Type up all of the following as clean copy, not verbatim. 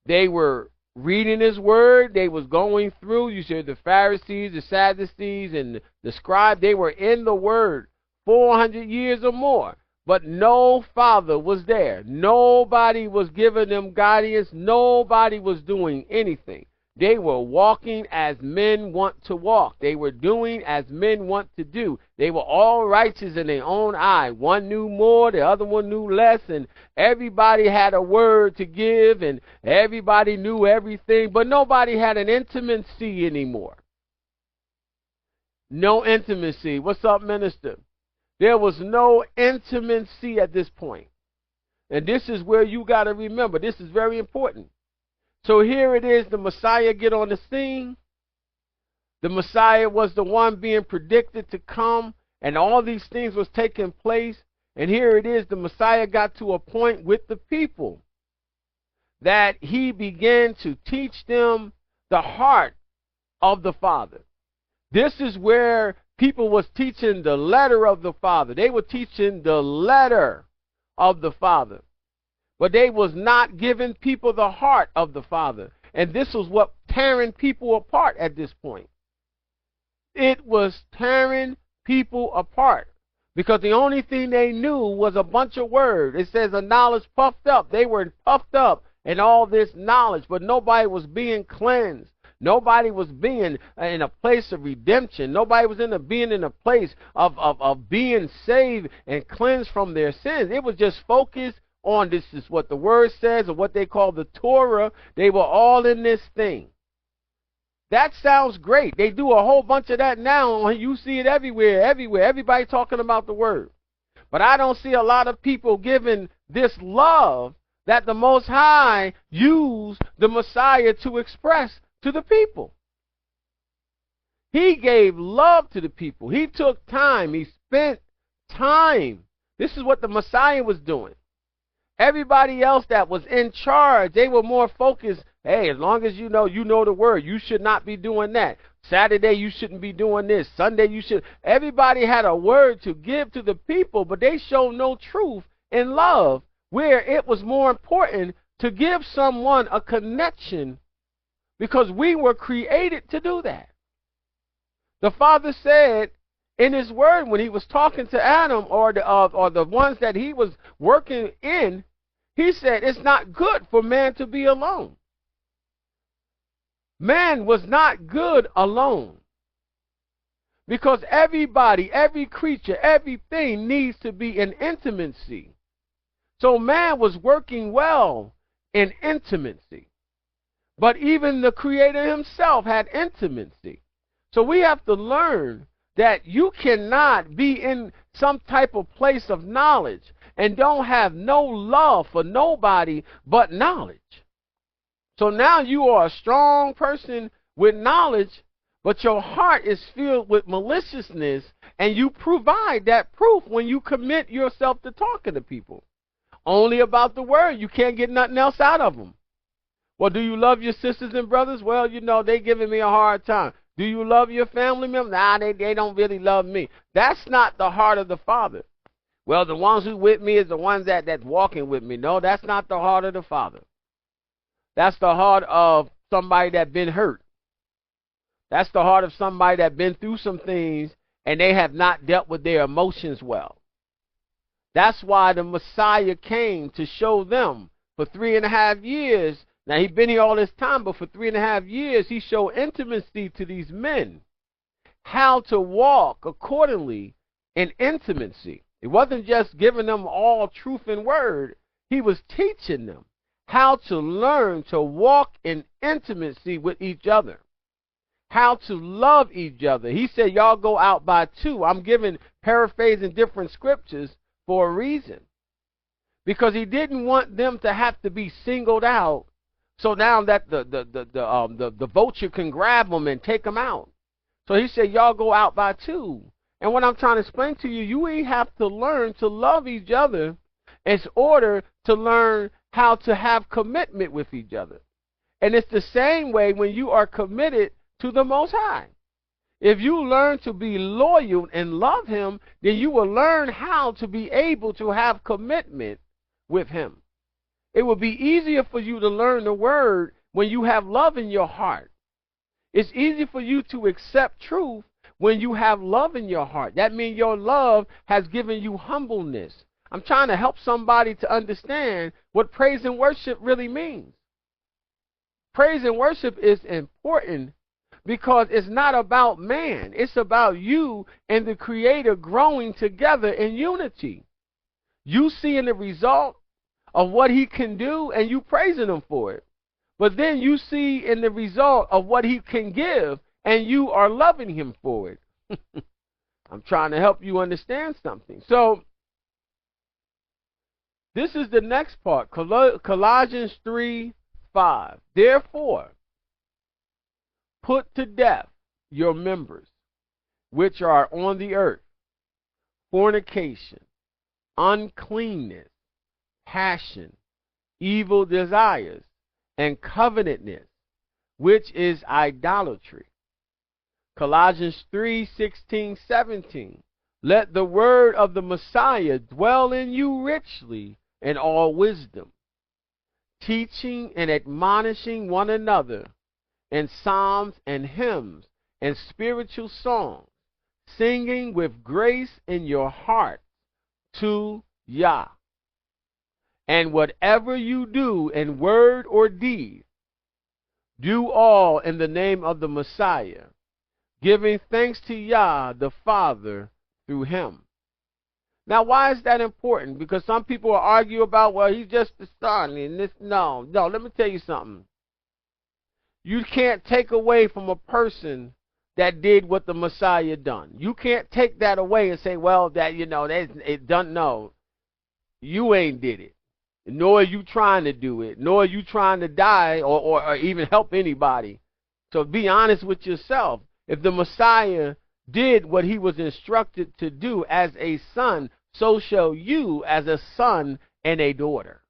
They were reading his word. They was going through. You said the Pharisees, the Sadducees, and the scribes, they were in the word 400 years or more. But no father was there. Nobody was giving them guidance. Nobody was doing anything. They were walking as men want to walk. They were doing as men want to do. They were all righteous in their own eye. One knew more, the other one knew less, and everybody had a word to give, and everybody knew everything, but nobody had an intimacy anymore. No intimacy. What's up, minister? There was no intimacy at this point. And this is where you got to remember, this is very important. So here it is, the Messiah get on the scene. The Messiah was the one being predicted to come, and all these things was taking place. And here it is, the Messiah got to a point with the people that he began to teach them the heart of the Father. This is where people was teaching the letter of the Father. They were teaching the letter of the Father. But they was not giving people the heart of the Father. And this was what tearing people apart at this point. It was tearing people apart. Because the only thing they knew was a bunch of words. It says a knowledge puffed up. They were puffed up in all this knowledge. But nobody was being cleansed. Nobody was being in a place of redemption. Nobody was being in a place of being saved and cleansed from their sins. It was just focused on, this is what the word says, or what they call the Torah. They were all in this thing. That sounds great. They do a whole bunch of that now. You see it everywhere. Everybody talking about the word. But I don't see a lot of people giving this love that the Most High used the Messiah to express to the people. He gave love to the people. He took time. He spent time. This is what the Messiah was doing. Everybody else that was in charge, they were more focused. Hey, as long as you know the word, you should not be doing that. Saturday, you shouldn't be doing this. Sunday, you should. Everybody had a word to give to the people, but they showed no truth in love, where it was more important to give someone a connection, because we were created to do that. The Father said in his word, when he was talking to Adam, or the ones that he was working in, he said it's not good for man to be alone. Man was not good alone. Because everybody, every creature, everything needs to be in intimacy. So man was working well in intimacy. But even the Creator himself had intimacy. So we have to learn that you cannot be in some type of place of knowledge and don't have no love for nobody but knowledge. So now you are a strong person with knowledge, but your heart is filled with maliciousness, and you provide that proof when you commit yourself to talking to people. Only about the word. You can't get nothing else out of them. Well, do you love your sisters and brothers? Well, they giving me a hard time. Do you love your family members? Nah, they don't really love me. That's not the heart of the Father. Well, the ones who with me is the ones that's walking with me. No, that's not the heart of the Father. That's the heart of somebody that's been hurt. That's the heart of somebody that's been through some things and they have not dealt with their emotions well. That's why the Messiah came, to show them for 3.5 years. Now, he'd been here all this time, but for 3.5 years, he showed intimacy to these men, how to walk accordingly in intimacy. It wasn't just giving them all truth and word. He was teaching them how to learn to walk in intimacy with each other, how to love each other. He said, y'all go out by two. I'm paraphrasing different scriptures for a reason, because he didn't want them to have to be singled out. So now that the vulture can grab them and take them out. So he said, y'all go out by two. And what I'm trying to explain to you, you have to learn to love each other in order to learn how to have commitment with each other. And it's the same way when you are committed to the Most High. If you learn to be loyal and love Him, then you will learn how to be able to have commitment with Him. It will be easier for you to learn the Word when you have love in your heart. It's easy for you to accept truth when you have love in your heart. That means your love has given you humbleness. I'm trying to help somebody to understand what praise and worship really means. Praise and worship is important because it's not about man. It's about you and the Creator growing together in unity. You seeing the result of what He can do and you praising Him for it. But then you see in the result of what He can give and you are loving Him for it. I'm trying to help you understand something. So this is the next part, Colossians 3:5. Therefore, put to death your members which are on the earth: fornication, uncleanness, passion, evil desires, and covetousness, which is idolatry. Colossians 3:16-17. Let the word of the Messiah dwell in you richly in all wisdom, teaching and admonishing one another in psalms and hymns and spiritual songs, singing with grace in your heart to Yah. And whatever you do in word or deed, do all in the name of the Messiah, giving thanks to Yah the Father through Him. Now, why is that important? Because some people will argue about, well, He's just the Son, and this. No, let me tell you something. You can't take away from a person that did what the Messiah done. You can't take that away and say, well, that, it done. No, you ain't did it. Nor are you trying to do it, nor are you trying to die or even help anybody. So be honest with yourself. If the Messiah did what He was instructed to do as a son, so shall you as a son and a daughter.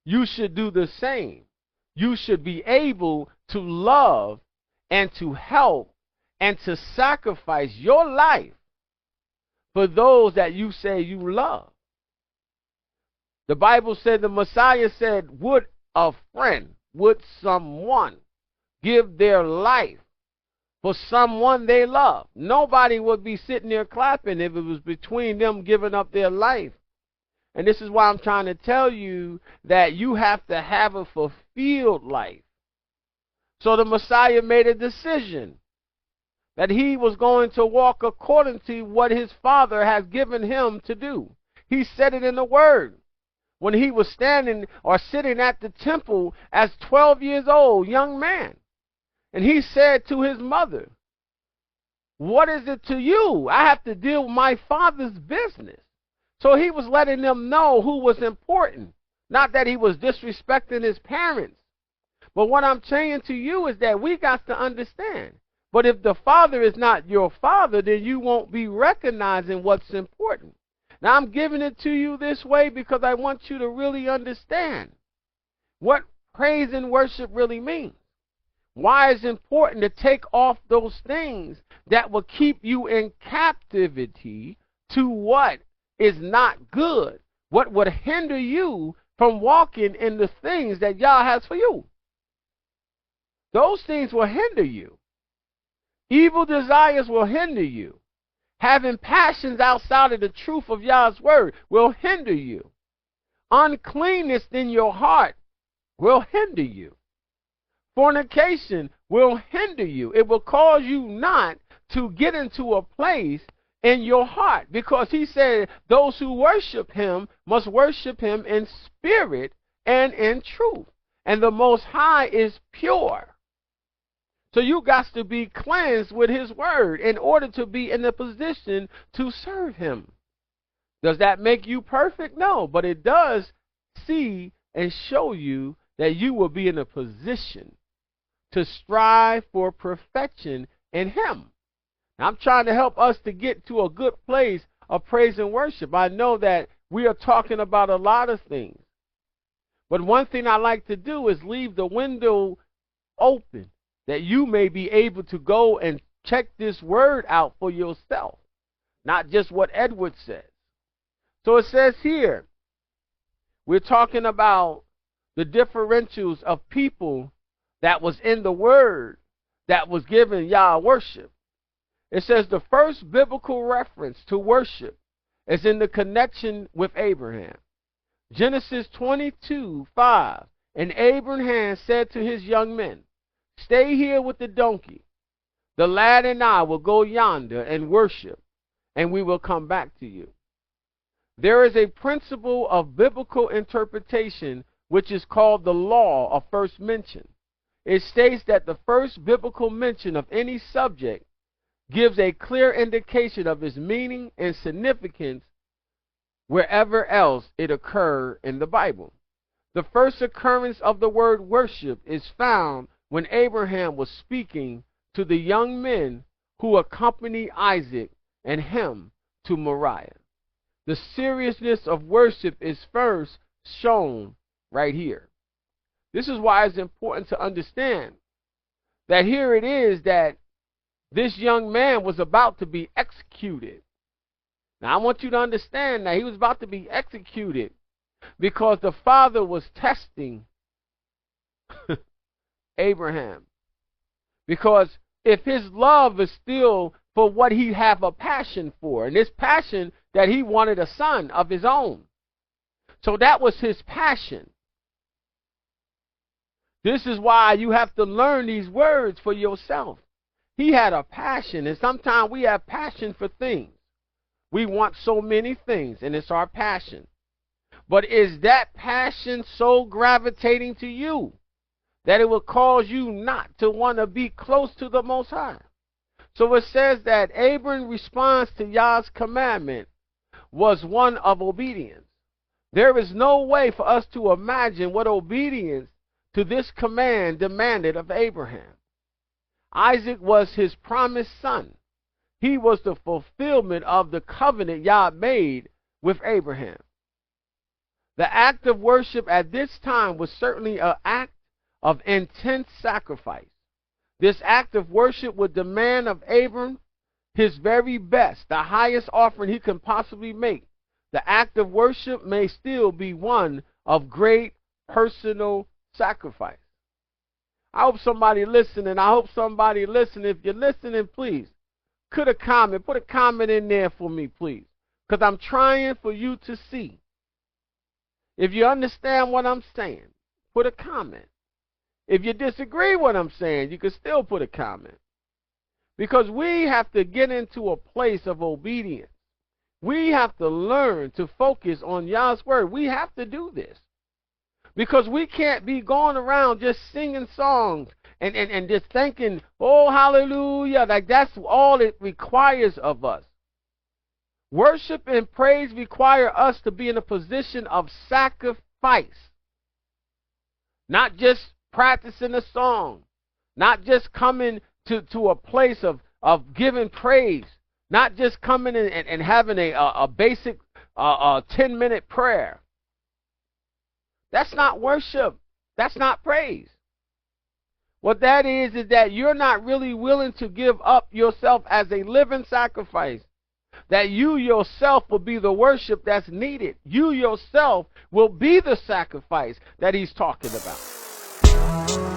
You should do the same. You should be able to love and to help and to sacrifice your life for those that you say you love. The Bible said, the Messiah said, would a friend, would someone give their life for someone they love? Nobody would be sitting there clapping if it was between them giving up their life. And this is why I'm trying to tell you that you have to have a fulfilled life. So the Messiah made a decision that He was going to walk according to what His Father has given Him to do. He said it in the Word. When He was standing or sitting at the temple as 12 years old, young man. And He said to His mother, what is it to you? I have to deal with my Father's business. So He was letting them know who was important. Not that He was disrespecting His parents. But what I'm saying to you is that we got to understand. But if the Father is not your Father, then you won't be recognizing what's important. Now, I'm giving it to you this way because I want you to really understand what praise and worship really means. Why it's important to take off those things that will keep you in captivity to what is not good, what would hinder you from walking in the things that Yah has for you. Those things will hinder you. Evil desires will hinder you. Having passions outside of the truth of Yah's word will hinder you. Uncleanness in your heart will hinder you. Fornication will hinder you. It will cause you not to get into a place in your heart, because He said those who worship Him must worship Him in spirit and in truth. And the Most High is pure. So you got to be cleansed with His word in order to be in a position to serve Him. Does that make you perfect? No, but it does see and show you that you will be in a position to strive for perfection in Him. I'm trying to help us to get to a good place of praise and worship. I know that we are talking about a lot of things. But one thing I like to do is leave the window open that you may be able to go and check this word out for yourself, not just what Edward says. So it says here, we're talking about the differentials of people that was in the word that was given Yah worship. It says the first biblical reference to worship is in the connection with Abraham. Genesis 22:5. And Abraham said to his young men, stay here with the donkey. The lad and I will go yonder and worship, and we will come back to you. There is a principle of biblical interpretation which is called the law of first mention. It states that the first biblical mention of any subject gives a clear indication of its meaning and significance wherever else it occurred in the Bible. The first occurrence of the word worship is found when Abraham was speaking to the young men who accompanied Isaac and him to Moriah. The seriousness of worship is first shown right here. This is why it's important to understand that here it is that this young man was about to be executed. Now I want you to understand that he was about to be executed because the father was testing Abraham. Because if his love is still for what he have a passion for, and this passion that he wanted a son of his own. So that was his passion. This is why you have to learn these words for yourself. He had a passion, and sometimes we have passion for things. We want so many things, and it's our passion. But is that passion so gravitating to you that it will cause you not to want to be close to the Most High? So it says that Abram's response to Yah's commandment was one of obedience. There is no way for us to imagine what obedience to this command demanded of Abraham. Isaac was his promised son. He was the fulfillment of the covenant Yah made with Abraham. The act of worship at this time was certainly an act of intense sacrifice. This act of worship would demand of Abram his very best, the highest offering he can possibly make. The act of worship may still be one of great personal sacrifice. I hope somebody listening. I hope somebody listening. If you're listening, please, put a comment in there for me, please. Because I'm trying for you to see. If you understand what I'm saying, put a comment. If you disagree with what I'm saying, you can still put a comment. Because we have to get into a place of obedience. We have to learn to focus on Yah's word. We have to do this. Because we can't be going around just singing songs and just thinking, oh, hallelujah, like that's all it requires of us. Worship and praise require us to be in a position of sacrifice. Not just practicing a song. Not just coming to a place of giving praise. Not just coming in and having a basic 10-minute prayer. That's not worship. That's not praise. What that is that you're not really willing to give up yourself as a living sacrifice. That you yourself will be the worship that's needed. You yourself will be the sacrifice that he's talking about.